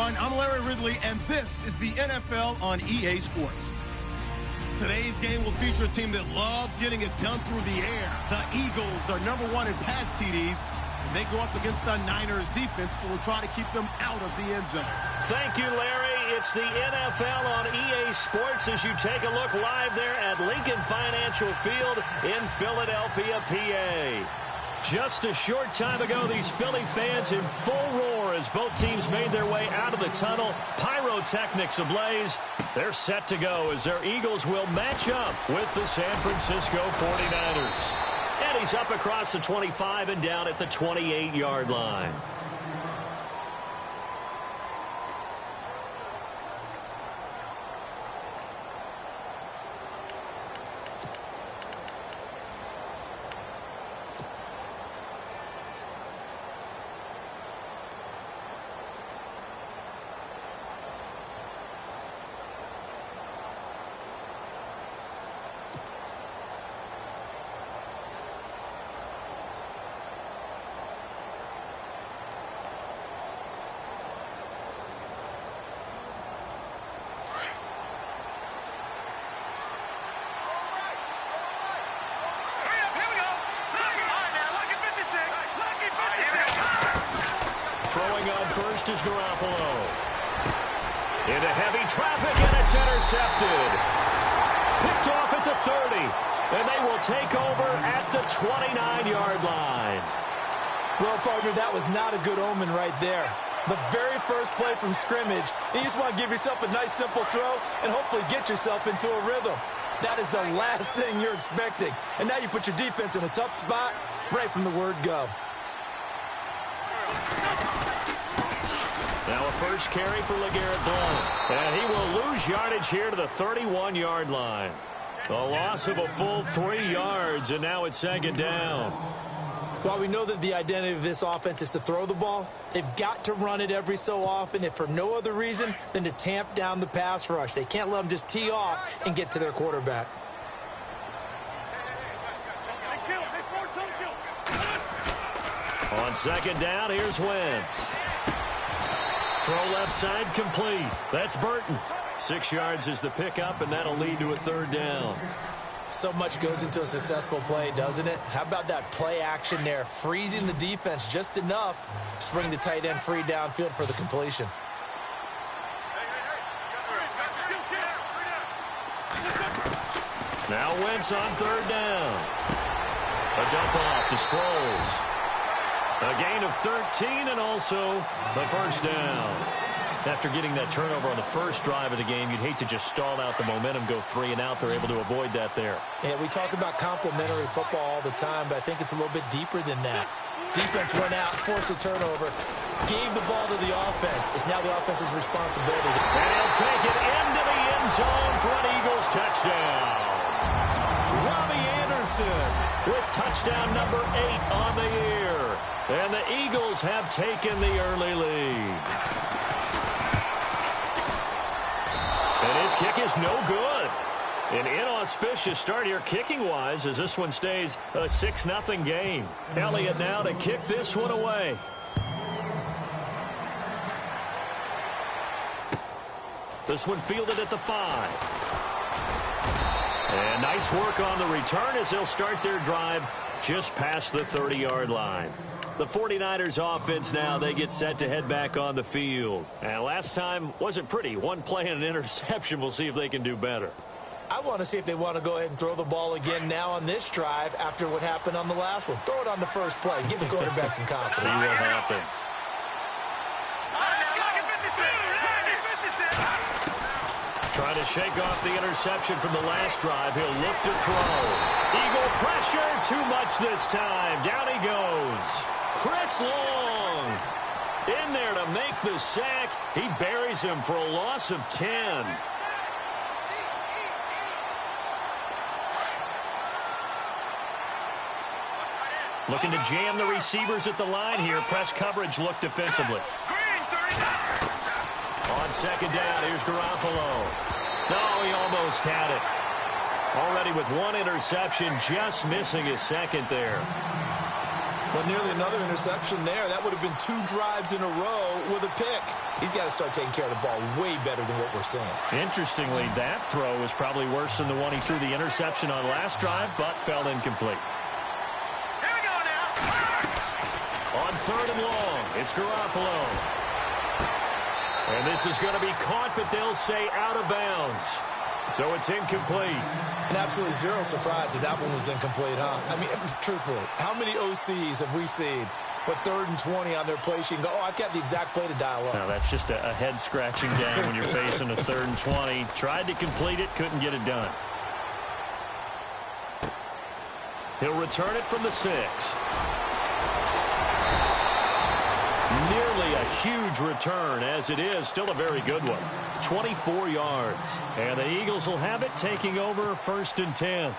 everyone. I'm Larry Ridley, and this is the NFL on EA Sports. Today's game will feature a team that loves getting it done through the air. The Eagles are #1 in pass TDs, and they go up against the Niners defense that will try to keep them out of the end zone. Thank you, Larry. It's the NFL on EA Sports as you take a look live there at Lincoln Financial Field in Philadelphia, PA. Just a short time ago, these Philly fans in full roar as both teams made their way out of the tunnel. Pyrotechnics ablaze. They're set to go as their Eagles will match up with the San Francisco 49ers. And he's up across the 25 and down at the 28-yard line. Throwing on first is Garoppolo. Into heavy traffic, and it's intercepted. Picked off at the 30, and they will take over at the 29-yard line. Well, partner, that was not a good omen right there. The very first play from scrimmage, you just want to give yourself a nice, simple throw and hopefully get yourself into a rhythm. That is the last thing you're expecting. And now you put your defense in a tough spot right from the word go. Now a first carry for LeGarrette Blount. And he will lose yardage here to the 31-yard line. A loss of a full 3 yards, and now it's second down. While we know that the identity of this offense is to throw the ball, they've got to run it every so often, if for no other reason than to tamp down the pass rush. They can't let them just tee off and get to their quarterback. On second down, here's Wentz. Throw left side complete. That's Burton. 6 yards is the pickup, and that'll lead to a third down. So much goes into a successful play, doesn't it? How about that play action there? Freezing the defense just enough to bring the tight end free downfield for the completion. Now Wentz on third down. A dump off to Sproles. A gain of 13 and also the first down. After getting that turnover on the first drive of the game, you'd hate to just stall out the momentum, go 3 and out. They're able to avoid that there. Yeah, we talk about complementary football all the time, but I think it's a little bit deeper than that. Defense went out, forced a turnover, gave the ball to the offense. It's now the offense's responsibility. And he'll take it into the end zone for an Eagles touchdown. Robbie Anderson with touchdown number 8 on the year. And the Eagles have taken the early lead. And his kick is no good. An inauspicious start here kicking-wise as this one stays a 6-0 game. Elliott now to kick this one away. This one fielded at the 5. And nice work on the return as they'll start their drive just past the 30-yard line. The 49ers offense now, they get set to head back on the field. And last time wasn't pretty. One play and an interception. We'll see if they can do better. I want to see if they want to go ahead and throw the ball again now on this drive after what happened on the last one. Throw it on the first play. Give the quarterback some confidence. See what happens. Trying to shake off the interception from the last drive. He'll look to throw. Eagle pressure. Too much this time. Down he goes. Chris Long in there to make the sack. He buries him for a loss of 10. Looking to jam the receivers at the line here. Press coverage look defensively. On second down, here's Garoppolo. No, he almost had it. Already with one interception, just missing his second there. Well, nearly another interception there. That would have been 2 drives in a row with a pick. He's got to start taking care of the ball way better than what we're seeing. Interestingly, that throw was probably worse than the one he threw the interception on last drive, but fell incomplete. Here we go now. On 3rd and long, it's Garoppolo. And this is going to be caught, but they'll say out of bounds. So it's incomplete. And absolutely zero surprise that that one was incomplete, huh? I mean, truthfully, how many OCs have we seen with 3rd and 20 on their play sheet and go, oh, I've got the exact play to dial up? No, that's just a head-scratching down when you're facing a 3rd and 20. Tried to complete it, couldn't get it done. He'll return it from the 6. Nearly a huge return, as it is. Still a very good one. 24 yards. And the Eagles will have it, taking over 1st and 10.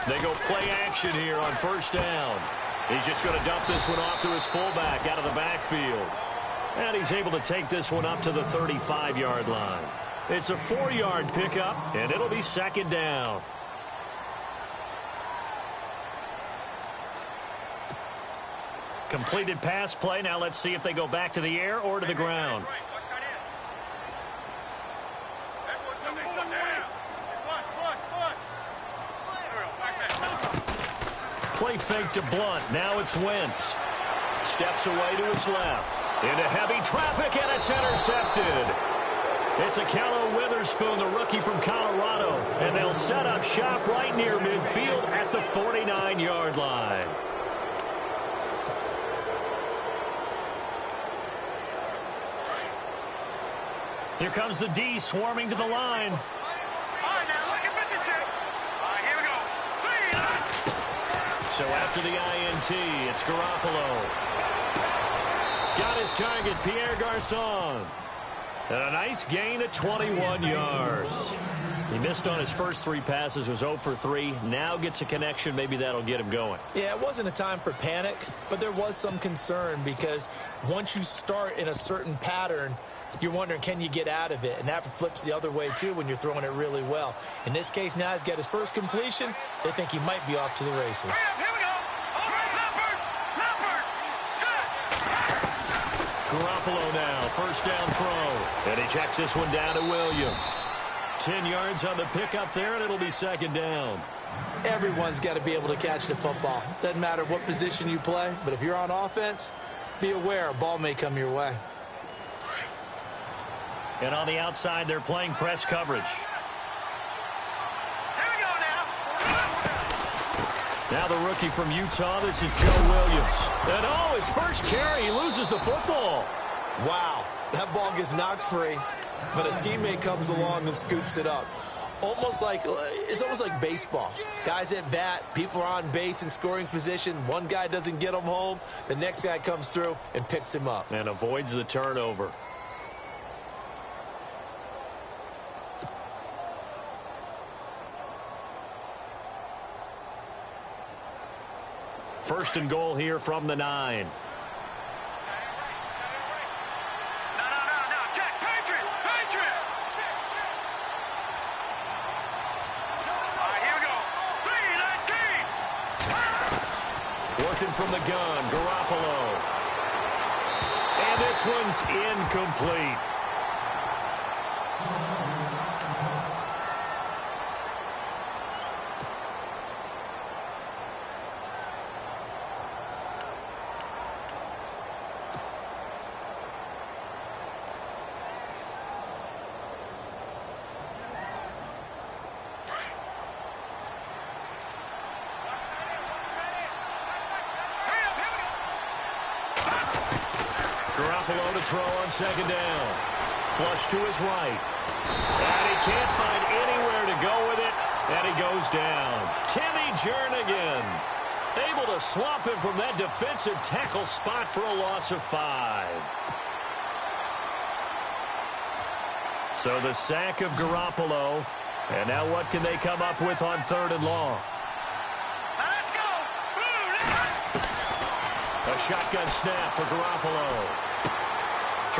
They go play action here on 1st down. He's just going to dump this one off to his fullback out of the backfield. And he's able to take this one up to the 35-yard line. It's a 4-yard pickup, and it'll be 2nd down. Completed pass play. Now let's see if they go back to the air or to the ground. Play fake to Blunt. Now it's Wentz. Steps away to his left. Into heavy traffic, and it's intercepted. It's a Akello Witherspoon, the rookie from Colorado. And they'll set up shop right near midfield at the 49-yard line. Here comes the D swarming to the line. All right, now look at this here. All right, here we go. So after the INT, it's Garoppolo. Got his target, Pierre Garçon. And a nice gain at 21 yards. He missed on his first 3 passes, was 0 for 3. Now gets a connection. Maybe that'll get him going. Yeah, it wasn't a time for panic, but there was some concern because once you start in a certain pattern, you're wondering, can you get out of it? And that flips the other way, too, when you're throwing it really well. In this case, now he's got his first completion. They think he might be off to the races. Here we go. All right, Leopard, set. Garoppolo now, 1st down throw. And he checks this one down to Williams. 10 yards on the pickup there, and it'll be 2nd down. Everyone's got to be able to catch the football. Doesn't matter what position you play, but if you're on offense, be aware a ball may come your way. And on the outside, they're playing press coverage. Here we go now. Now the rookie from Utah, this is Joe Williams. And oh, his first carry, he loses the football. Wow, that ball gets knocked free, but a teammate comes along and scoops it up. It's almost like baseball. Guys at bat, people are on base in scoring position. One guy doesn't get him home. The next guy comes through and picks him up. And avoids the turnover. First and goal here from the 9. No, check, Patriot. All right, here we go. 3-19. Working from the gun, Garoppolo. And this one's incomplete. Garoppolo to throw on 2nd down. Flush to his right. And he can't find anywhere to go with it. And he goes down. Timmy Jernigan able to swamp him from that defensive tackle spot for a loss of 5. So the sack of Garoppolo. And now what can they come up with on 3rd and long? Let's go. A shotgun snap for Garoppolo.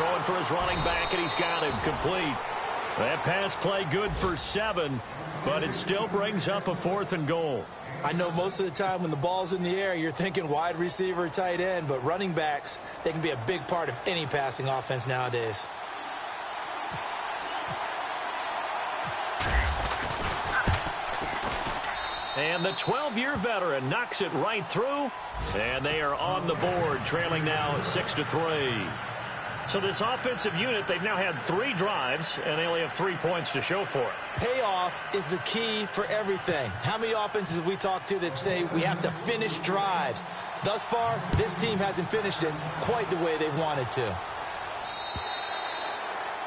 throwing for his running back, and he's got him complete. That pass play good for 7, but it still brings up a 4th and goal. I know most of the time when the ball's in the air, you're thinking wide receiver, tight end, but running backs, they can be a big part of any passing offense nowadays. And the 12-year veteran knocks it right through, and they are on the board, trailing now 6-3. So this offensive unit, they've now had 3 drives, and they only have 3 points to show for it. Payoff is the key for everything. How many offenses have we talked to that say we have to finish drives? Thus far, this team hasn't finished it quite the way they wanted to.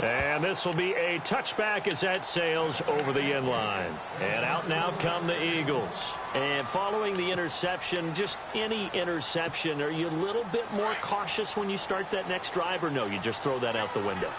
And this will be a touchback as that sails over the end line. And out now come the Eagles. And following the interception, just any interception, are you a little bit more cautious when you start that next drive, or no, you just throw that out the window?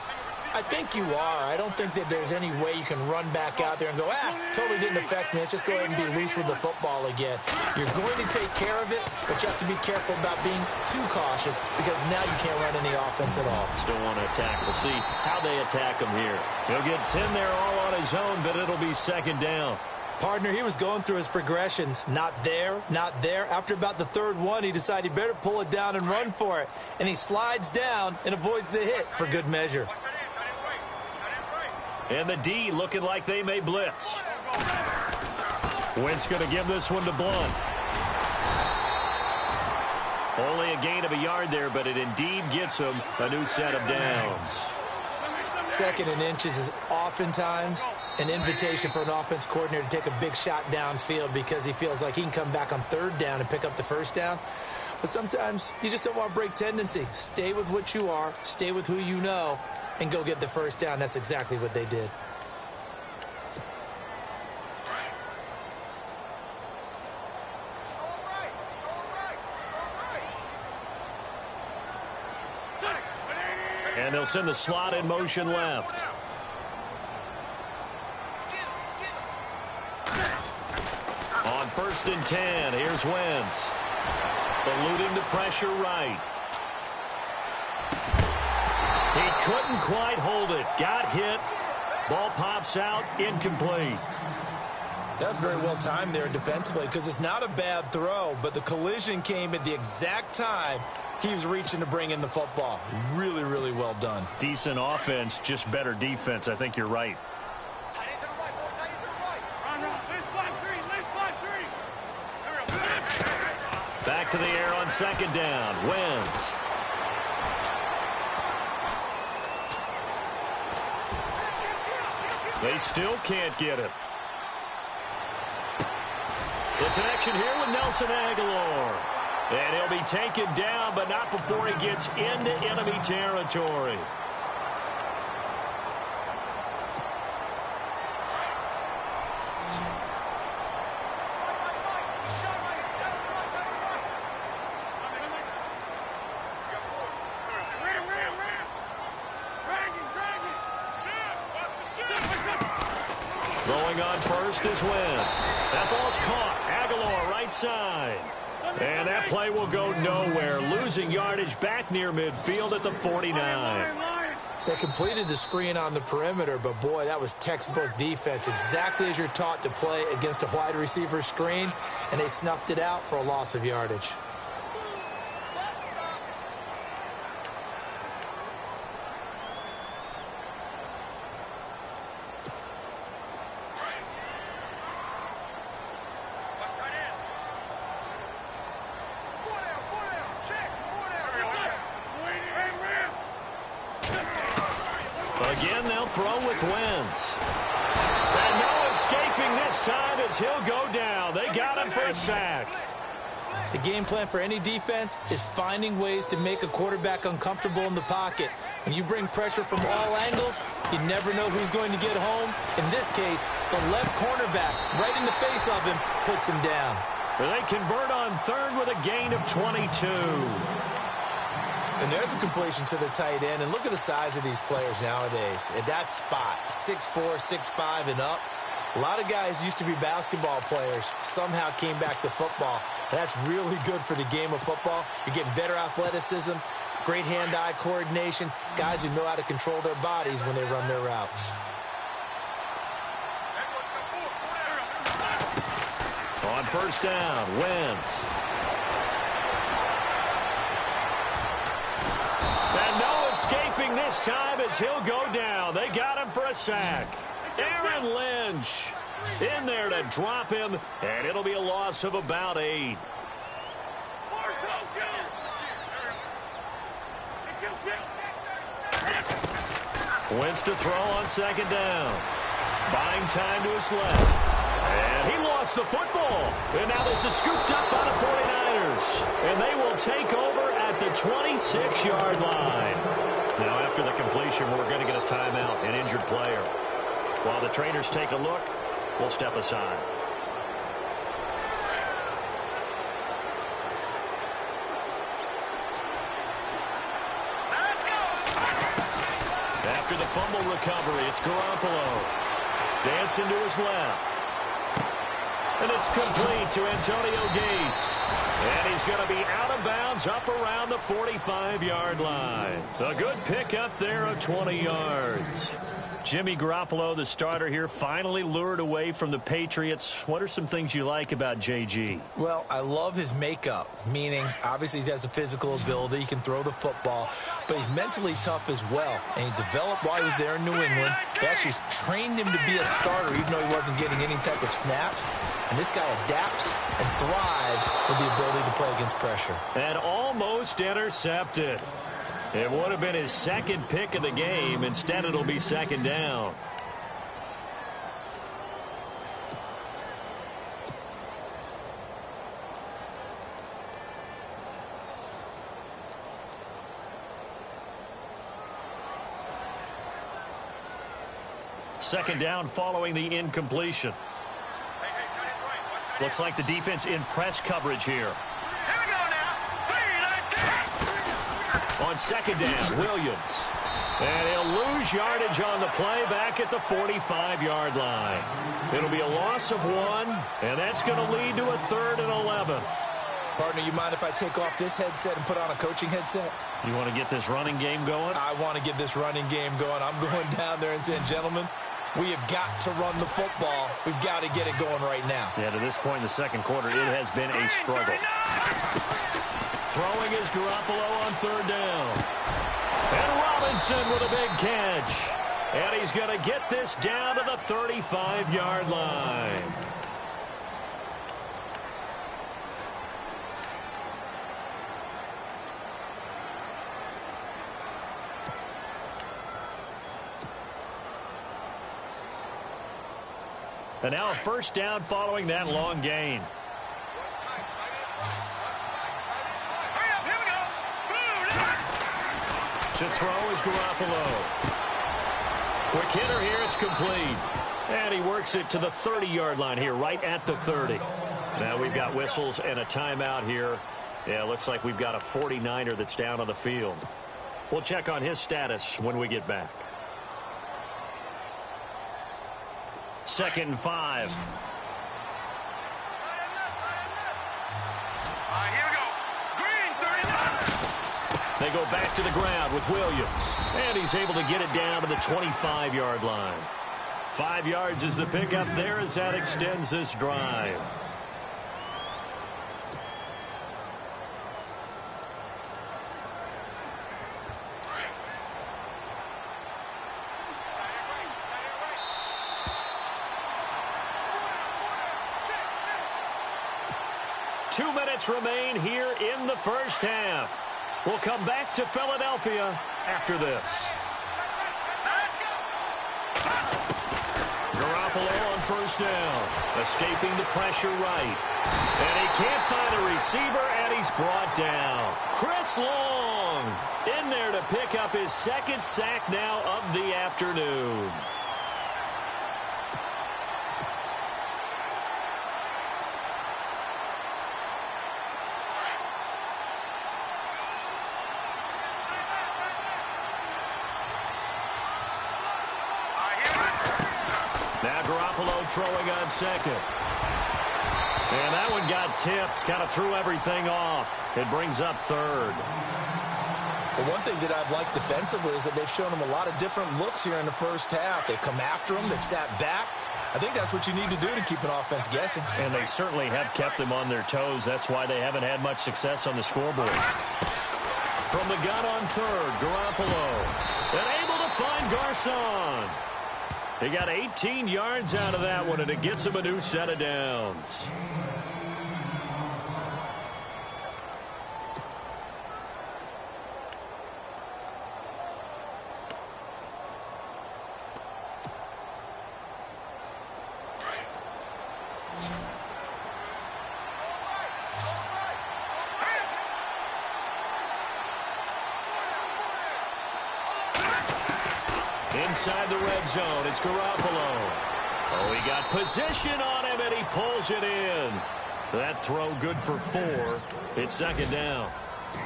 I think you are. I don't think that there's any way you can run back out there and go, totally didn't affect me. Let's just go ahead and be loose with the football again. You're going to take care of it, but you have to be careful about being too cautious because now you can't run any offense at all. Still want to attack. We'll see how they attack him here. He'll get 10 there all on his own, but it'll be 2nd down. Partner, he was going through his progressions. Not there, not there. After about the 3rd one, he decided he better pull it down and run for it. And he slides down and avoids the hit for good measure. And the D looking like they may blitz. Wentz going to give this one to Blunt. Only a gain of a yard there, but it indeed gets him a new set of downs. 2nd and inches is oftentimes an invitation for an offense coordinator to take a big shot downfield because he feels like he can come back on 3rd down and pick up the 1st down. But sometimes you just don't want to break tendency. Stay with what you are, stay with who you know, and go get the 1st down. That's exactly what they did. And they'll send the slot in motion left. On 1st and 10, here's Wentz. Eluding the pressure right. He couldn't quite hold it. Got hit. Ball pops out. Incomplete. That's very well timed there defensively because it's not a bad throw, but the collision came at the exact time he was reaching to bring in the football. Really, really well done. Decent offense, just better defense. I think you're right. Back to the air on 2nd down. Wentz. They still can't get it. The connection here with Nelson Aguilar. And he'll be taken down, but not before he gets into enemy territory. Throwing on 1st is Wentz. That ball's caught. Aguilar right side. And that play will go nowhere. Losing yardage back near midfield at the 49. They completed the screen on the perimeter, but boy, that was textbook defense. Exactly as you're taught to play against a wide receiver screen, and they snuffed it out for a loss of yardage. Again, they'll throw with Wentz. And no escaping this time as he'll go down. They got him for a sack. The game plan for any defense is finding ways to make a quarterback uncomfortable in the pocket. When you bring pressure from all angles, you never know who's going to get home. In this case, the left cornerback, right in the face of him, puts him down. They convert on 3rd with a gain of 22. And there's a completion to the tight end. And look at the size of these players nowadays. At that spot, 6'4", 6'5", and up. A lot of guys used to be basketball players, somehow came back to football. That's really good for the game of football. You're getting better athleticism, Great hand-eye coordination. Guys who know how to control their bodies when they run their routes. On first down, Wentz. And no escaping this time as he'll go down. They got him for a sack. Aaron Lynch in there to drop him, and it'll be a loss of about 8. Wentz to throw on second down. Buying time to his left. And he lost the football. And now this is scooped up by the 49ers. And they will take over at the 26-yard line. Now after the completion, we're going to get a timeout, an injured player. While the trainers take a look, we'll step aside. After the fumble recovery, it's Garoppolo. Dancing to his left. And it's complete to Antonio Gates. And he's going to be out of bounds up around the 45-yard line. A good pickup there of 20 yards. Jimmy Garoppolo, the starter here, finally lured away from the Patriots. What are some things you like about JG? Well, I love his makeup, meaning obviously he has a physical ability. He can throw the football, but he's mentally tough as well. And he developed while he was there in New England. They actually trained him to be a starter, even though he wasn't getting any type of snaps. And this guy adapts and thrives with the ability to play against pressure. And almost intercepted. It would have been his second pick of the game. Instead, it'll be second down. Second down following the incompletion. Looks like the defense in press coverage here. On second down, Williams. And he'll lose yardage on the play back at the 45-yard line. It'll be a loss of 1, and that's going to lead to a 3rd and 11. Partner, you mind if I take off this headset and put on a coaching headset? You want to get this running game going? I want to get this running game going. I'm going down there and saying, gentlemen, we have got to run the football. We've got to get it going right now. Yeah, to this point in the second quarter, it has been a struggle. Throwing is Garoppolo on third down. And Robinson with a big catch. And he's going to get this down to the 35-yard line. And now a first down following that long gain. To throw is Garoppolo. Quick hitter here, it's complete. And he works it to the 30-yard line here, right at the 30. Now we've got whistles and a timeout here. Yeah, looks like we've got a 49er that's down on the field. We'll check on his status when we get back. 2nd and 5. Here we go. Green, 39. They go back to the ground with Williams. And he's able to get it down to the 25-yard line. 5 yards is the pickup there as that extends this drive. Two minutes remain here in the first half. We'll come back to Philadelphia after this. Garoppolo on first down. Escaping the pressure right. And he can't find a receiver, and he's brought down. Chris Long in there to pick up his second sack now of the afternoon. Now Garoppolo throwing on second. And that one got tipped. Kind of threw everything off. It brings up third. But one thing that I've liked defensively is that they've shown them a lot of different looks here in the first half. They've come after them. They've sat back. I think that's what you need to do to keep an offense guessing. And they certainly have kept them on their toes. That's why they haven't had much success on the scoreboard. From the gun on third, Garoppolo. And able to find Garcon. He got 18 yards out of that one, and it gets him a new set of downs. Inside the red zone, it's Garoppolo. Oh, he got position on him, and he pulls it in. That throw good for 4. It's second down. Here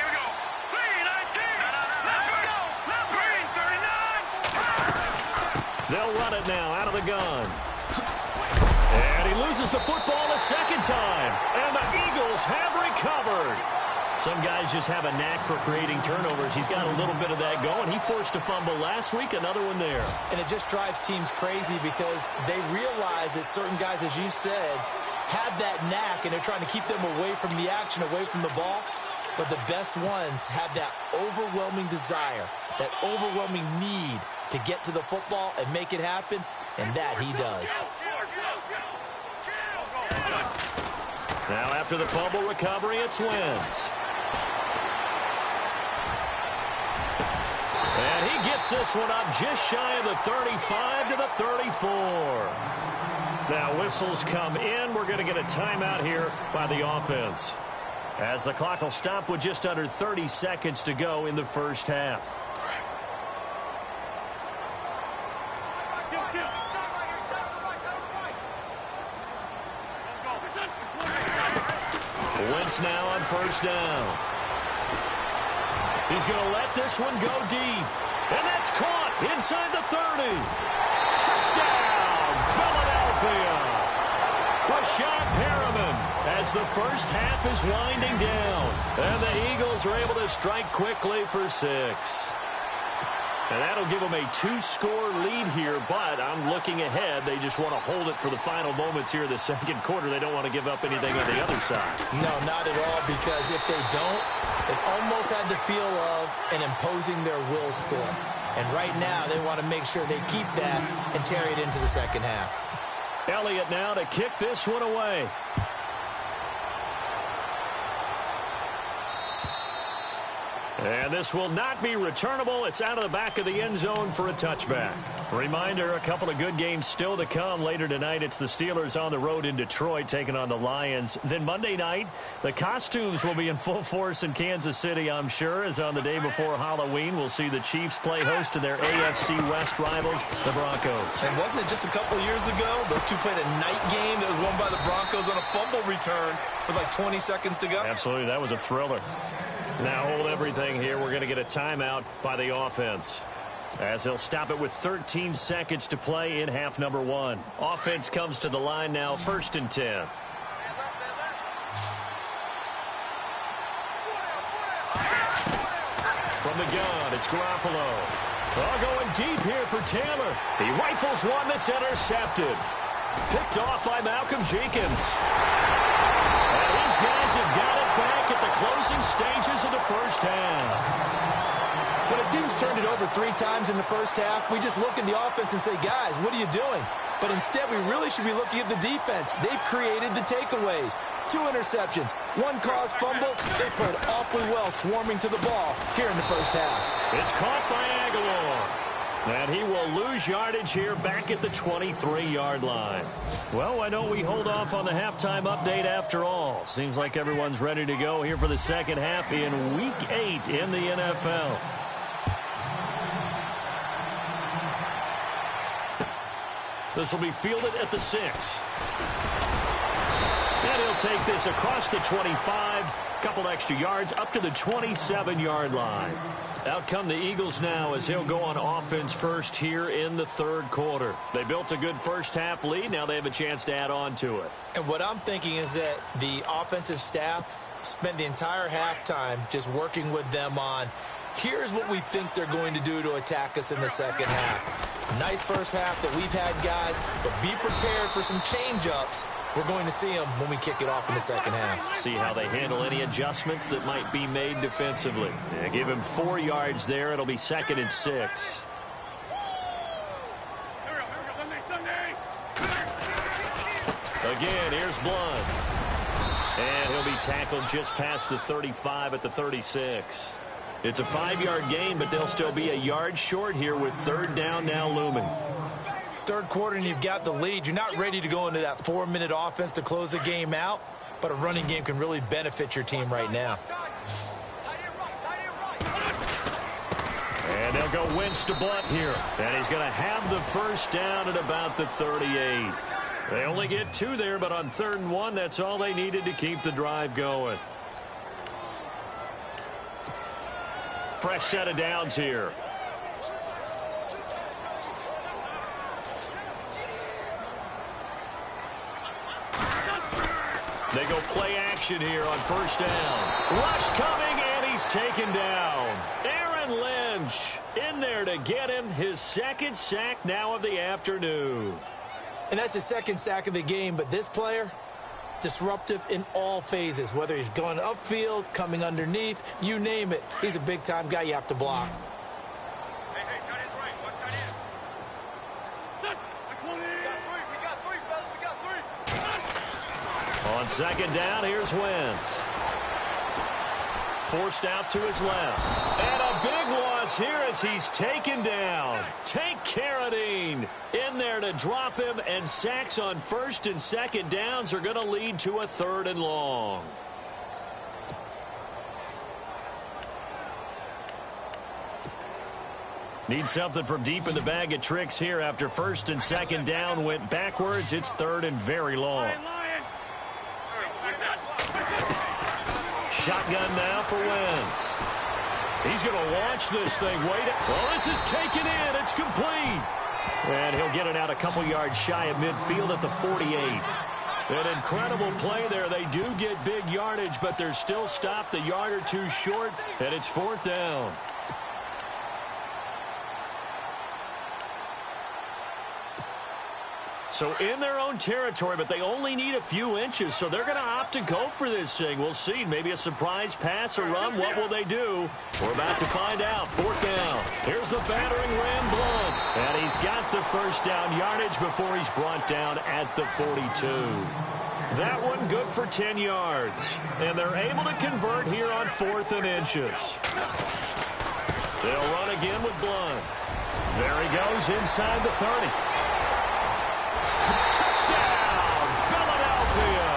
we go. vee625. Let's go. Green 39. They'll run it now out of the gun. And he loses the football a second time. And the Eagles have recovered. Some guys just have a knack for creating turnovers. He's got a little bit of that going. He forced a fumble last week, another one there. And it just drives teams crazy because they realize that certain guys, as you said, have that knack, and they're trying to keep them away from the action, away from the ball. But the best ones have that overwhelming desire, that overwhelming need to get to the football and make it happen, and that he does. Now after the fumble recovery, it's Wentz. And he gets this one up just shy of the 35 to the 34. Now whistles come in. We're going to get a timeout here by the offense, as the clock will stop with just under 30 seconds to go in the first half. Wentz now on first down. He's going to let this one go deep. And that's caught inside the 30. Touchdown, Philadelphia. Rashad Perriman as the first half is winding down. And the Eagles are able to strike quickly for 6. And that'll give them a 2-score lead here, but I'm looking ahead. They just want to hold it for the final moments here in the second quarter. They don't want to give up anything on the other side. No, not at all, because if they don't, it almost had the feel of an imposing their will score. And right now, they want to make sure they keep that and carry it into the second half. Elliott now to kick this one away. And this will not be returnable. It's out of the back of the end zone for a touchback. Reminder, a couple of good games still to come later tonight. It's the Steelers on the road in Detroit taking on the Lions. Then Monday night, the costumes will be in full force in Kansas City, I'm sure, as on the day before Halloween, we'll see the Chiefs play host to their AFC West rivals, the Broncos. And wasn't it just a couple of years ago, those two played a night game that was won by the Broncos on a fumble return with like 20 seconds to go? Absolutely, that was a thriller. Now hold everything here. We're going to get a timeout by the offense, as they'll stop it with 13 seconds to play in half number 1. Offense comes to the line now, 1st and 10. From the gun, it's Garoppolo. Going deep here for Taylor. He rifles one that's intercepted. Picked off by Malcolm Jenkins. And these guys have got it back at the closing stages of the first half. When a team's turned it over 3 times in the first half, we just look at the offense and say, guys, what are you doing? But instead, we really should be looking at the defense. They've created the takeaways. 2 interceptions, 1 caused fumble. They played awfully well swarming to the ball here in the first half. It's caught by Aguilar. And he will lose yardage here back at the 23-yard line. Well, why don't we hold off on the halftime update after all? Seems like everyone's ready to go here for the second half in Week 8 in the NFL. This will be fielded at the 6. And he'll take this across the 25. Couple extra yards up to the 27-yard line. Out come the Eagles now as he'll go on offense first here in the third quarter. They built a good first-half lead. Now they have a chance to add on to it. And what I'm thinking is that the offensive staff spent the entire halftime just working with them on, here's what we think they're going to do to attack us in the second half. Nice first half that we've had, guys, but be prepared for some change-ups. We're going to see them when we kick it off in the second half. See how they handle any adjustments that might be made defensively. Yeah, give him 4 yards there. It'll be 2nd and 6. Again, here's Blunt. And he'll be tackled just past the 35 at the 36. It's a 5-yard gain, but they'll still be a yard short here with 3rd down now looming. Third quarter and you've got the lead. You're not ready to go into that 4-minute offense to close the game out, but a running game can really benefit your team right now. And they'll go Wentz to Blunt here. And he's going to have the first down at about the 38. They only get 2 there, but on 3rd and 1, that's all they needed to keep the drive going. Fresh set of downs here. They go play action here on 1st down. Rush coming, and he's taken down. Aaron Lynch in there to get him his 2nd sack now of the afternoon. And that's his 2nd sack of the game, but this player, disruptive in all phases, whether he's going upfield, coming underneath, you name it. He's a big-time guy you have to block. Hey, tight end's right. Watch tight end. We got three, fellas. We got 3. On 2nd down, here's Wentz. Forced out to his left. And a big loss here as he's taken down. Take Carradine in there to drop him, and sacks on 1st and 2nd downs are going to lead to a 3rd and long. Need something from deep in the bag of tricks here after 1st and 2nd down went backwards. It's 3rd and very long. Shotgun now for Wentz. He's going to launch this thing. Wait. Well, this is taken in. It's complete. And he'll get it out a couple yards shy of midfield at the 48. An incredible play there. They do get big yardage, but they're still stopped a yard or 2 short, and it's 4th down. So in their own territory, but they only need a few inches, so they're going to opt to go for this thing. We'll see. Maybe a surprise pass or run. What will they do? We're about to find out. 4th down. Here's the battering ram Blunt. And he's got the first down yardage before he's brought down at the 42. That one good for 10 yards. And they're able to convert here on 4th and inches. They'll run again with Blunt. There he goes inside the 30. Touchdown, Philadelphia.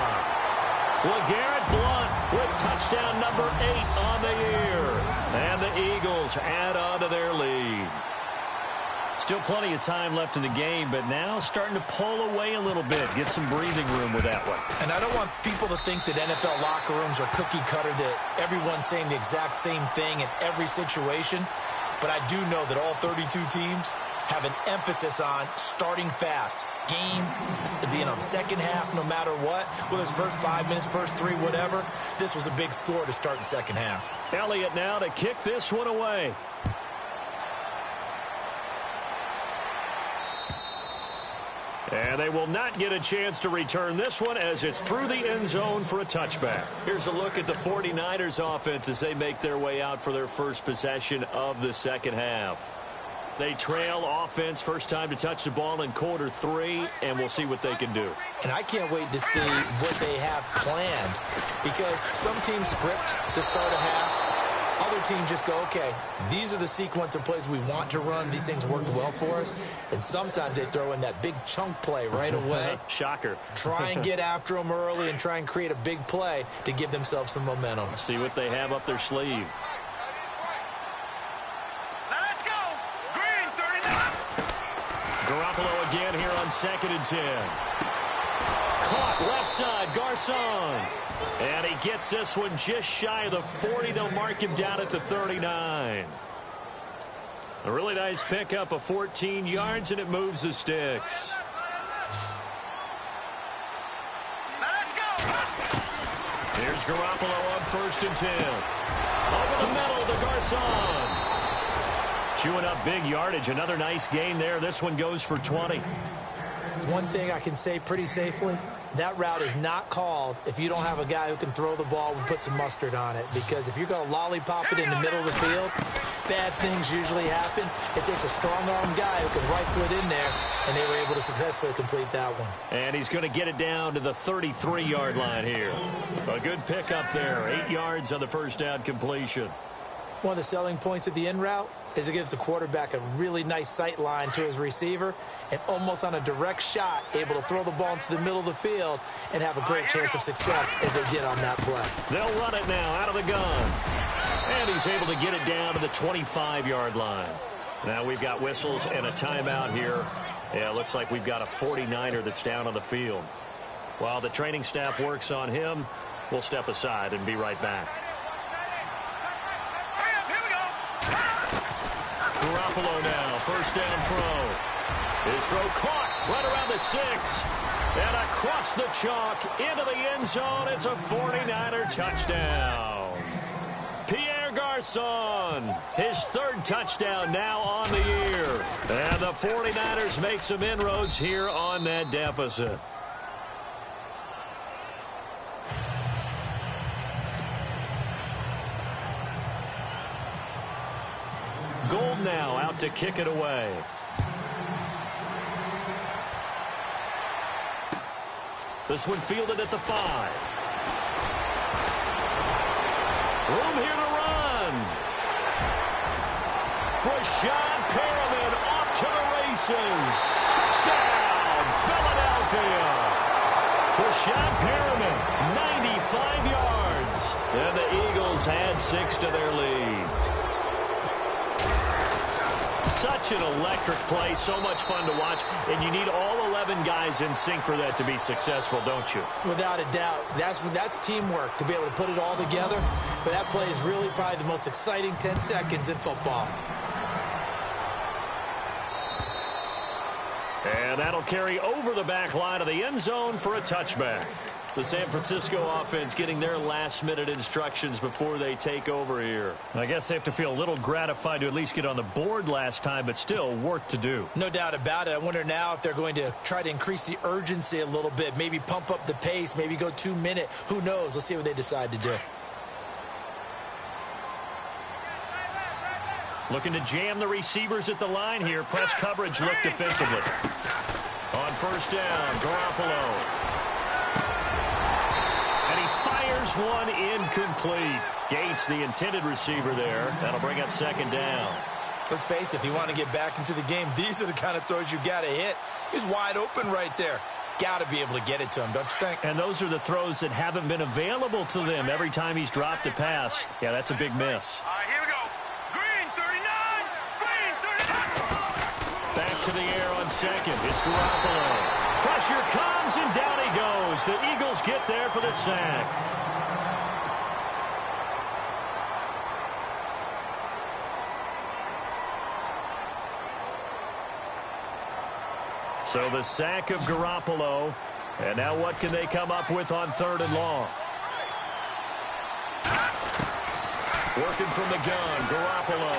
LeGarrette Blunt with touchdown number 8 on the year. And the Eagles add on to their lead. Still plenty of time left in the game, but now starting to pull away a little bit. Get some breathing room with that one. And I don't want people to think that NFL locker rooms are cookie cutter, that everyone's saying the exact same thing in every situation. But I do know that all 32 teams have an emphasis on starting fast. Game, the second half, no matter what, whether it's first 5 minutes, first 3, whatever, this was a big score to start the second half. Elliott now to kick this one away. And they will not get a chance to return this one as it's through the end zone for a touchback. Here's a look at the 49ers offense as they make their way out for their first possession of the second half. They trail offense, first time to touch the ball in quarter 3, and we'll see what they can do. And I can't wait to see what they have planned, because some teams script to start a half. Other teams just go, okay, these are the sequence of plays we want to run. These things worked well for us. And sometimes they throw in that big chunk play right away. Shocker. Try and get after them early and try and create a big play to give themselves some momentum. See what they have up their sleeve. Garoppolo again here on 2nd and 10. caught left side, Garcon. And he gets this one just shy of the 40. They'll mark him down at the 39. A really nice pickup of 14 yards, and it moves the sticks. Here's Garoppolo on 1st and 10. Over the middle to Garcon. Chewing up big yardage. Another nice gain there. This one goes for 20. One thing I can say pretty safely, that route is not called if you don't have a guy who can throw the ball and put some mustard on it. Because if you're going to lollipop it in the middle of the field, bad things usually happen. It takes a strong-arm guy who can rifle it in there, and they were able to successfully complete that one. And he's going to get it down to the 33-yard line here. A good pickup there. 8 yards on the first down completion. One of the selling points of the in route is it gives the quarterback a really nice sight line to his receiver and almost on a direct shot able to throw the ball into the middle of the field and have a great chance of success as they did on that play. They'll run it now out of the gun. And he's able to get it down to the 25-yard line. Now we've got whistles and a timeout here. Yeah, it looks like we've got a 49er that's down on the field. While the training staff works on him, we'll step aside and be right back. Garoppolo now, first down throw. His throw caught right around the 6. And across the chalk into the end zone. It's a 49er touchdown. Pierre Garcon, his 3rd touchdown now on the year. And the 49ers make some inroads here on that deficit. Gold now out to kick it away. This one fielded at the 5. Room here to run. Rashad Perriman off to the races. Touchdown, Philadelphia. Rashad Perriman, 95 yards. And the Eagles add 6 to their lead. Such an electric play, so much fun to watch, and you need all 11 guys in sync for that to be successful, don't you? Without a doubt. That's teamwork to be able to put it all together, but that play is really probably the most exciting 10 seconds in football. And that'll carry over the back line of the end zone for a touchback. The San Francisco offense getting their last-minute instructions before they take over here. I guess they have to feel a little gratified to at least get on the board last time, but still work to do. No doubt about it. I wonder now if they're going to try to increase the urgency a little bit, maybe pump up the pace, maybe go 2-minute. Who knows? Let's see what they decide to do. Looking to jam the receivers at the line here. Press coverage look defensively. On first down, Garoppolo. One incomplete. Gates, the intended receiver there. That'll bring up 2nd down. Let's face it, if you want to get back into the game, these are the kind of throws you got to hit. He's wide open right there. Got to be able to get it to him, don't you think? And those are the throws that haven't been available to them every time he's dropped a pass. Yeah, that's a big miss. All right, here we go. Green 39. Green 39. Back to the air on 2nd. It's Garoppolo. Pressure comes, and down he goes. The Eagles get there for the sack. So the sack of Garoppolo. And now what can they come up with on 3rd and long? Working from the gun, Garoppolo.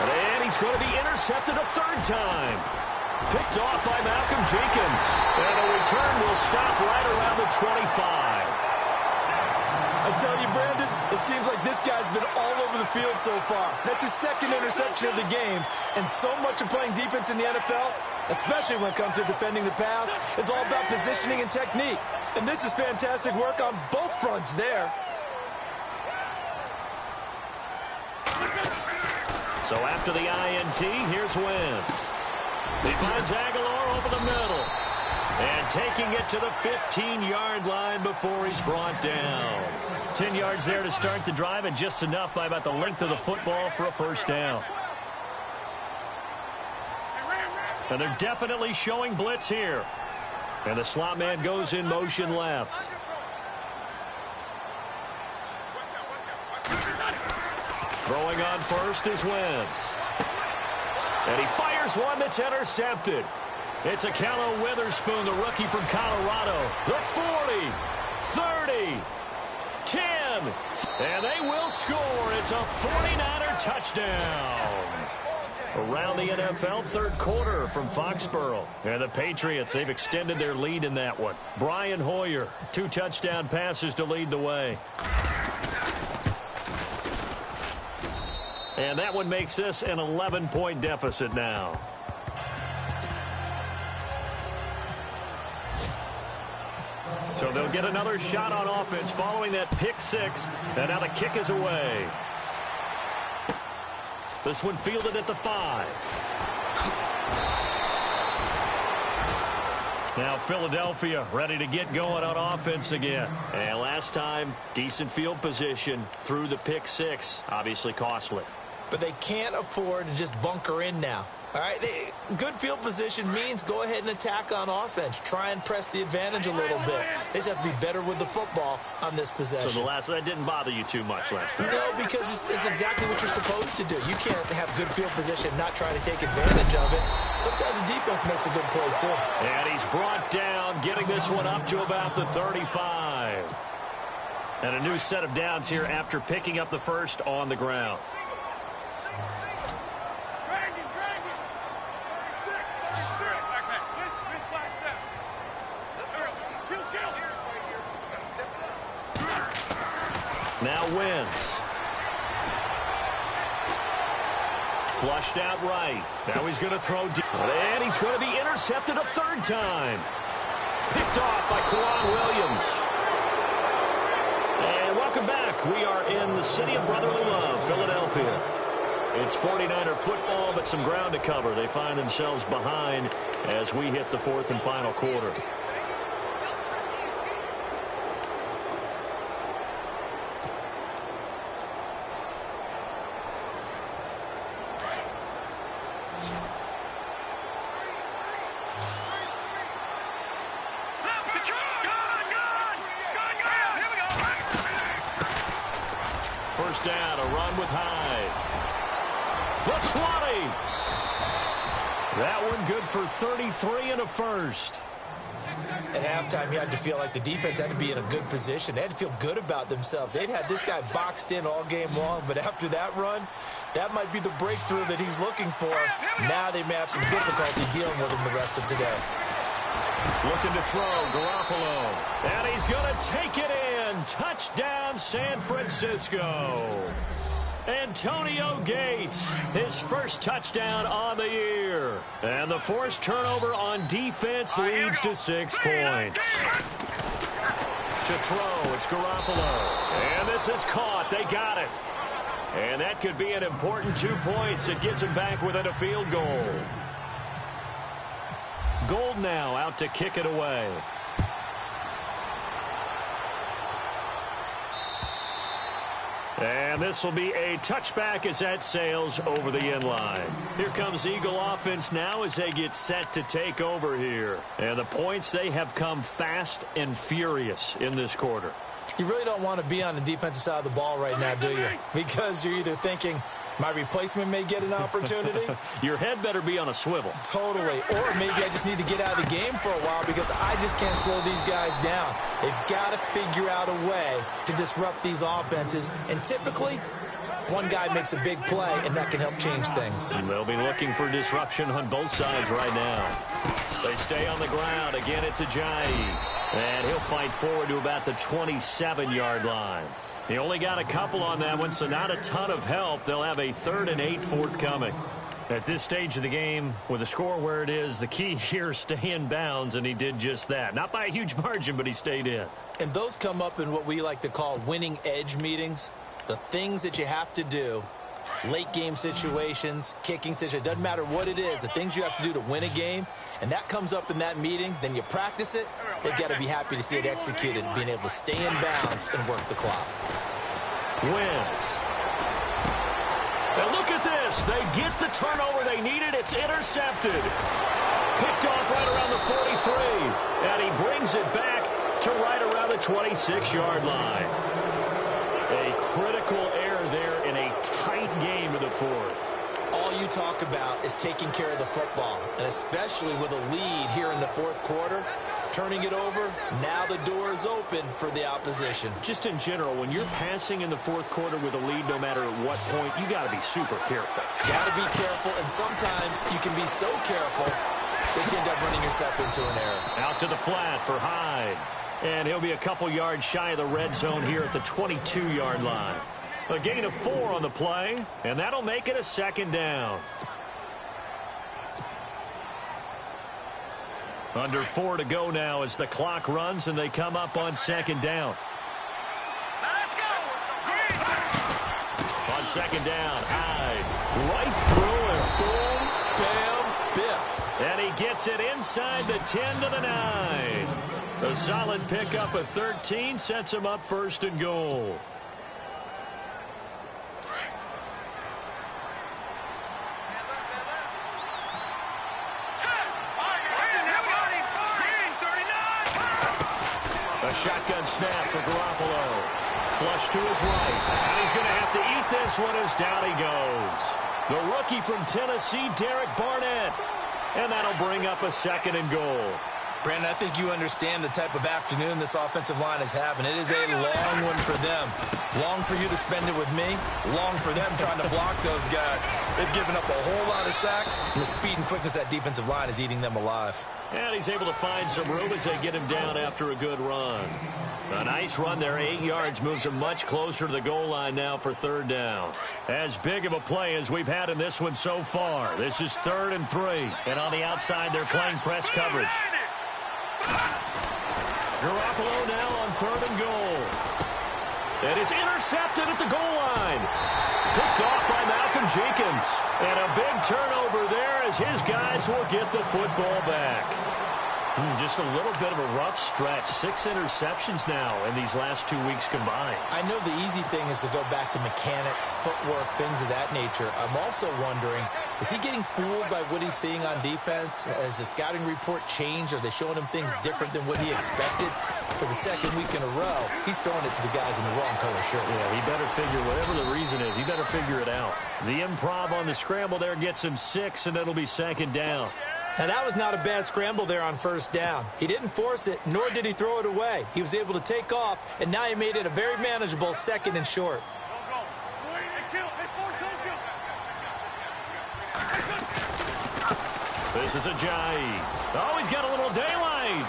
And he's going to be intercepted a 3rd time. Picked off by Malcolm Jenkins. And the return will stop right around the 25. I tell you, Brandon, it seems like this guy's been all over the field so far. That's his 2nd interception of the game. And so much of playing defense in the NFL, especially when it comes to defending the pass, is all about positioning and technique. And this is fantastic work on both fronts there. So after the INT, here's Wentz. He finds Aguilar over the middle. And taking it to the 15-yard line before he's brought down. 10 yards there to start the drive, and just enough by about the length of the football for a first down. And they're definitely showing blitz here. And the slot man goes in motion left. Throwing on first is Wentz. And he fires one that's intercepted. It's a Akello Witherspoon, the rookie from Colorado. The 40, 30, 10, and they will score. It's a 49er touchdown. Around the NFL, third quarter from Foxborough. And the Patriots, they've extended their lead in that one. Brian Hoyer, 2 touchdown passes to lead the way. And that one makes this an 11-point deficit now. So they'll get another shot on offense following that pick 6. And now the kick is away. This one fielded at the 5. Now Philadelphia ready to get going on offense again. And last time, decent field position through the pick 6. Obviously costly. But they can't afford to just bunker in now. All right, good field position means go ahead and attack on offense. Try and press the advantage a little bit. They just have to be better with the football on this possession. So that didn't bother you too much last time? No, because it's exactly what you're supposed to do. You can't have good field position, not try to take advantage of it. Sometimes the defense makes a good play, too. And he's brought down, getting this one up to about the 35. And a new set of downs here after picking up the first on the ground. Now Wentz. Flushed out right. Now he's going to throw deep. And he's going to be intercepted a 3rd time. Picked off by Quan Williams. And welcome back. We are in the city of brotherly love, Philadelphia. It's 49er football, but some ground to cover. They find themselves behind as we hit the 4th and final quarter. First down, a run with Hyde. The 20. That one good for 33 and a first. At halftime, you had to feel like the defense had to be in a good position. They had to feel good about themselves. They'd had this guy boxed in all game long, but after that run, that might be the breakthrough that he's looking for. Now they may have some difficulty dealing with him the rest of today. Looking to throw, Garoppolo. And he's going to take it in. Touchdown, San Francisco. Antonio Gates, his first touchdown on the year. And the forced turnover on defense leads to 6 points. To throw, it's Garoppolo. And this is caught. They got it. And that could be an important 2 points. It gets him back within a field goal. Gold now out to kick it away. And this will be a touchback as that sails over the end line. Here comes Eagle offense now as they get set to take over here. And the points, they have come fast and furious in this quarter. You really don't want to be on the defensive side of the ball right now, do you? Because you're either thinking, my replacement may get an opportunity. Your head better be on a swivel. Totally. Or maybe I just need to get out of the game for a while because I just can't slow these guys down. They've got to figure out a way to disrupt these offenses. And typically, one guy makes a big play, and that can help change things. And they'll be looking for disruption on both sides right now. They stay on the ground. Again, it's Ajayi. And he'll fight forward to about the 27-yard line. He only got a couple on that one, so not a ton of help. They'll have a 3rd and 8 forthcoming. At this stage of the game, with the score where it is, the key here, stay in bounds, and he did just that. Not by a huge margin, but he stayed in. And those come up in what we like to call winning edge meetings. The things that you have to do, late game situations, kicking situations, doesn't matter what it is, the things you have to do to win a game, and that comes up in that meeting, then you practice it, they've got to be happy to see it executed, being able to stay in bounds and work the clock. Wentz. And look at this. They get the turnover they needed. It's intercepted. Picked off right around the 43. And he brings it back to right around the 26-yard line. A critical error there in a tight game in the fourth. All you talk about is taking care of the football, and especially with a lead here in the fourth quarter, turning it over, now the door is open for the opposition. Just in general, when you're passing in the fourth quarter with a lead, no matter at what point, you got to be super careful. Got to be careful, and sometimes you can be so careful that you end up running yourself into an error. Out to the flat for Hyde. And he'll be a couple yards shy of the red zone here at the 22-yard line. A gain of 4 on the play, and that'll make it a second down. Under 4 to go now as the clock runs and they come up on second down. Let's go. On second down, Hyde right through and boom, bam, biff. And he gets it inside the 10 to the 9. A solid pickup of 13 sets him up first and goal. A shotgun snap for Garoppolo. Flush to his right. And he's going to have to eat this one as down he goes. The rookie from Tennessee, Derek Barnett. And that'll bring up a second and goal. Brandon, I think you understand the type of afternoon this offensive line is having. It is a long one for them. Long for you to spend it with me. Long for them trying to block those guys. They've given up a whole lot of sacks, and the speed and quickness of that defensive line is eating them alive. And he's able to find some room as they get him down after a good run. A nice run there, 8 yards, moves him much closer to the goal line now for third down. As big of a play as we've had in this one so far. This is 3rd and 3. And on the outside, they're playing press coverage. Garoppolo now on 3rd and goal. And it's intercepted at the goal line. Picked off by Malcolm Jenkins. And a big turnover there as his guys will get the football back. Just a little bit of a rough stretch. 6 interceptions now in these last 2 weeks combined. I know the easy thing is to go back to mechanics, footwork, things of that nature. I'm also wondering, is he getting fooled by what he's seeing on defense? Has the scouting report changed? Are they showing him things different than what he expected? For the second week in a row, he's throwing it to the guys in the wrong color shirts. Yeah, he better figure, whatever the reason is, he better figure it out. The improv on the scramble there gets him 6, and it'll be second down. Now, that was not a bad scramble there on first down. He didn't force it, nor did he throw it away. He was able to take off, and now he made it a very manageable 2nd and short. This is Ajayi. Oh, he's got a little daylight.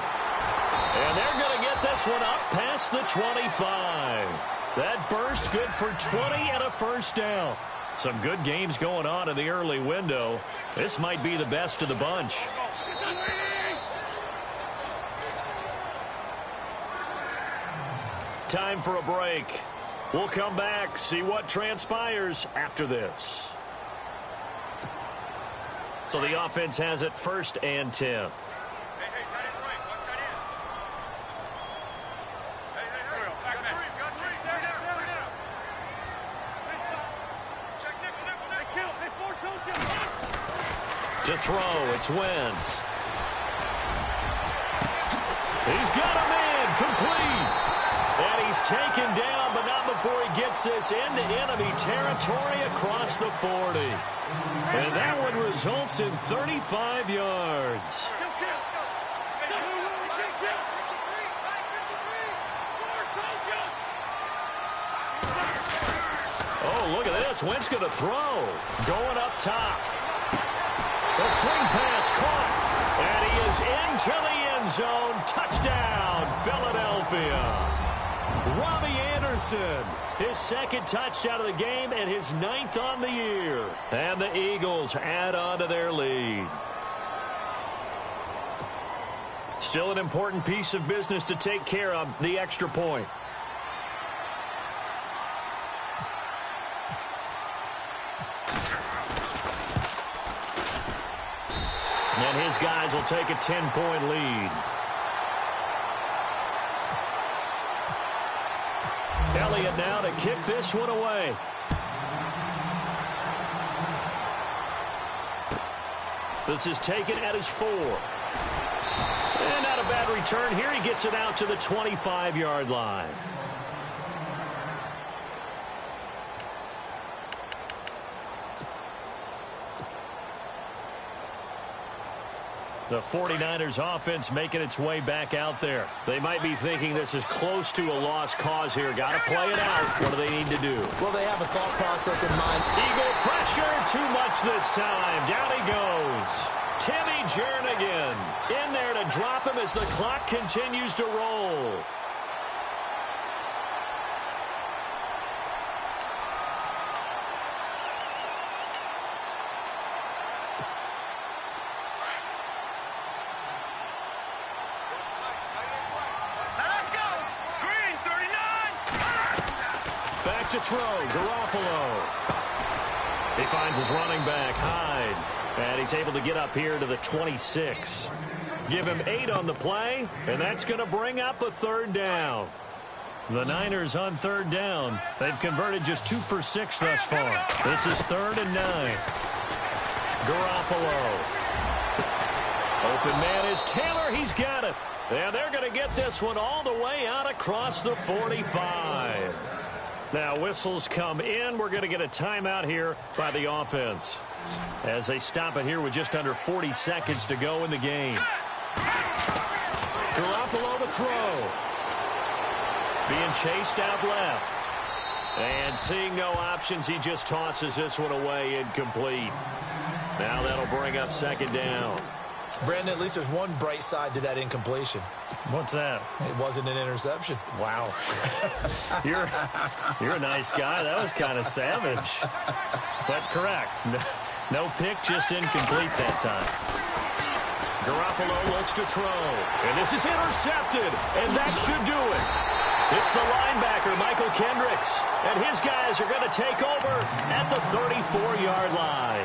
And they're going to get this one up past the 25. That burst good for 20 and a first down. Some good games going on in the early window. This might be the best of the bunch. Time for a break. We'll come back, see what transpires after this. So the offense has it 1st and 10. To throw, it's Wentz. He's got a man, complete. And he's taken down, but not before he gets this into enemy territory across the 40. And that one results in 35 yards. Oh, look at this. Wentz going to throw. Going up top. The swing pass caught, and he is into the end zone. Touchdown, Philadelphia. Robbie Anderson, his 2nd touchdown of the game and his 9th on the year. And the Eagles add on to their lead. Still an important piece of business to take care of, the extra point. And his guys will take a 10-point lead. Elliott now to kick this one away. This is taken at his 4. And not a bad return here. He gets it out to the 25-yard line. The 49ers offense making its way back out there. They might be thinking this is close to a lost cause here. Got to play it out. What do they need to do? Well, they have a thought process in mind. Eagle pressure, too much this time. Down he goes. Timmy Jernigan in there to drop him as the clock continues to roll. To throw, Garoppolo. He finds his running back, Hyde. And he's able to get up here to the 26. Give him 8 on the play, and that's going to bring up a 3rd down. The Niners on 3rd down. They've converted just 2 for 6 thus far. This is 3rd and 9. Garoppolo. Open man is Taylor. He's got it. And they're going to get this one all the way out across the 45. Now, whistles come in. We're going to get a timeout here by the offense as they stop it here with just under 40 seconds to go in the game. Garoppolo to throw. Being chased out left. And seeing no options, he just tosses this one away incomplete. Now that'll bring up 2nd down. Brandon, at least there's one bright side to that incompletion. What's that? It wasn't an interception. Wow. You're a nice guy. That was kind of savage. But correct. No pick, just incomplete that time. Garoppolo looks to throw. And this is intercepted. And that should do it. It's the linebacker, Michael Kendricks. And his guys are going to take over at the 34-yard line.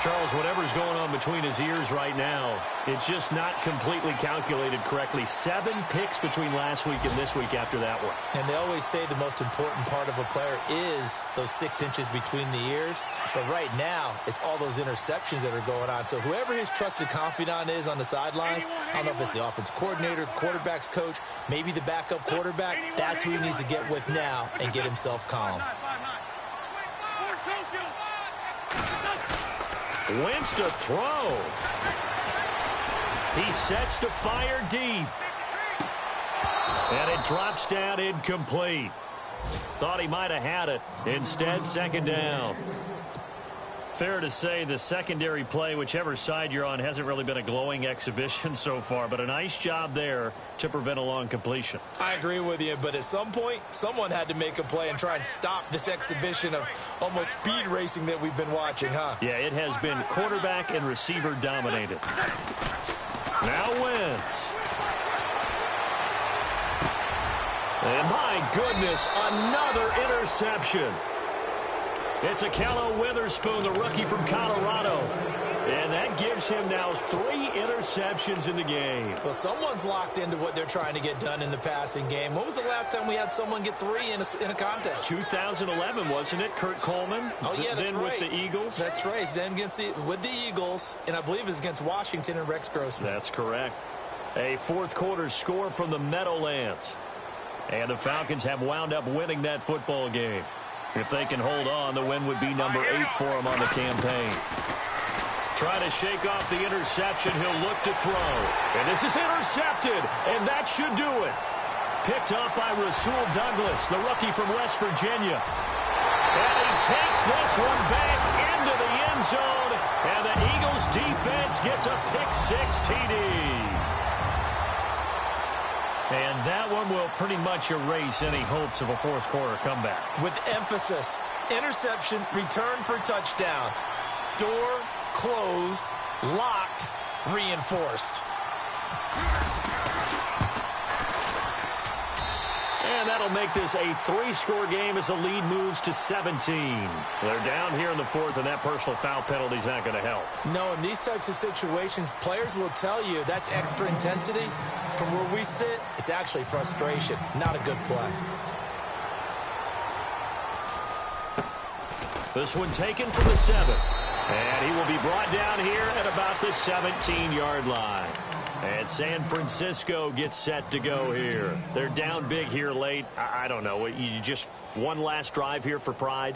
Charles, whatever's going on between his ears right now, it's just not completely calculated correctly. 7 picks between last week and this week after that one. And they always say the most important part of a player is those 6 inches between the ears. But right now, it's all those interceptions that are going on. So whoever his trusted confidant is on the sidelines, I don't know if it's the offense coordinator, the quarterback's coach, maybe the backup quarterback, that's who he needs to get with now and get himself calm. Wentz to throw. He sets to fire deep. And it drops down incomplete. Thought he might have had it. Instead, 2nd down. Fair to say the secondary play, whichever side you're on, hasn't really been a glowing exhibition so far, but a nice job there to prevent a long completion. I agree with you, but at some point, someone had to make a play and try and stop this exhibition of almost speed racing that we've been watching, huh? Yeah, it has been quarterback and receiver dominated. Now Wentz. And my goodness, another interception. It's Akello Witherspoon, the rookie from Colorado. And that gives him now 3 interceptions in the game. Well, someone's locked into what they're trying to get done in the passing game. When was the last time we had someone get 3 in a contest? 2011, wasn't it? Kurt Coleman? Oh, yeah, that's then right. With the Eagles? That's right. Then with the Eagles, and I believe it's against Washington and Rex Grossman. That's correct. A 4th quarter score from the Meadowlands. And the Falcons have wound up winning that football game. If they can hold on, the win would be number 8 for them on the campaign. Try to shake off the interception. He'll look to throw. And this is intercepted, and that should do it. Picked up by Rasul Douglas, the rookie from West Virginia. And he takes this one back into the end zone, and the Eagles defense gets a pick-6 TD. And that one will pretty much erase any hopes of a 4th quarter comeback. With emphasis, interception, return for touchdown. Door closed, locked, reinforced. And that'll make this a 3-score game as the lead moves to 17. They're down here in the 4th, and that personal foul penalty is not going to help. No, in these types of situations, players will tell you that's extra intensity. From where we sit, it's actually frustration, not a good play. This one taken from the 7. And he will be brought down here at about the 17-yard line. And San Francisco gets set to go here. They're down big here late. I don't know. You just one last drive here for pride?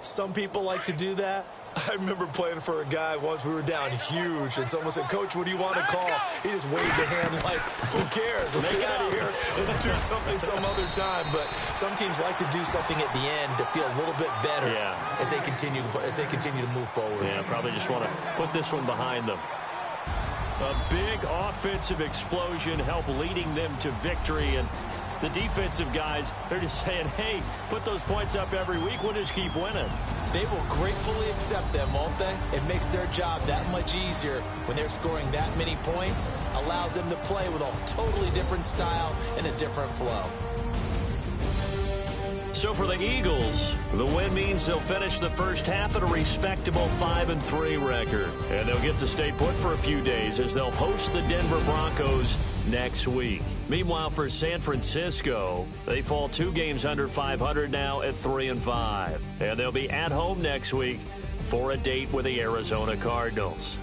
Some people like to do that. I remember playing for a guy once. We were down huge, and someone said, "Coach, what do you want to call?" He just waved a hand like, "Who cares? Let's get out of here and do something some other time." But some teams like to do something at the end to feel a little bit better as they continue to move forward. Yeah, probably just want to put this one behind them. A big offensive explosion helped leading them to victory, and the defensive guys, they're just saying, hey, put those points up every week. We'll just keep winning. They will gratefully accept them, won't they? It makes their job that much easier when they're scoring that many points, allows them to play with a totally different style and a different flow. So for the Eagles, the win means they'll finish the first half at a respectable 5-3 record. And they'll get to stay put for a few days as they'll host the Denver Broncos next week. Meanwhile, for San Francisco, they fall 2 games under 500 now at 3-5. And they'll be at home next week for a date with the Arizona Cardinals.